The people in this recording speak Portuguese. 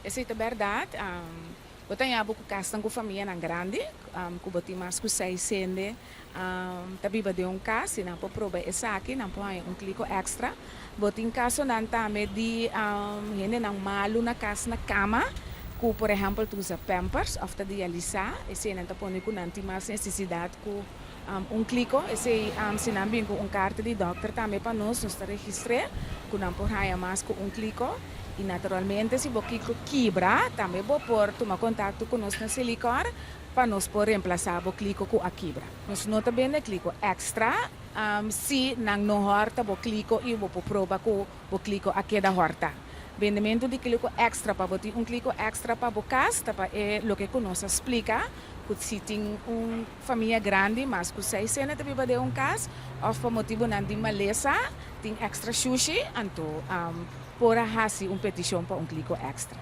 essa é a verdade. Eu tenho pouco caso com família na grande, que eu tenho mais que 600, também de um caso, não pode provar essa aqui, não pode clico extra. Eu tenho caso não também de gente não malo na casa na cama, que por exemplo tu usa pampers ou de alisa, esse não pode com não tem mais necessidade que clico, esse se não vem com carta de doctor também para nós registrar, que não pode mais com clico. E naturalmente, se você quebra, também vou pôr tomar contato com nós na Silicor para nós poder reemplaçar o clico com a quebra. Nós não também clico extra, se não horta, vou clico e vou provar com o clico a cada horta. Vendimento de clico extra para você, clico extra para o caso, é o que nós explica. Se tem uma família grande, mas com 600 também vai ter caso, ou por motivo de maleza, tem extra sushi, então, por fazer uma petição para clico extra.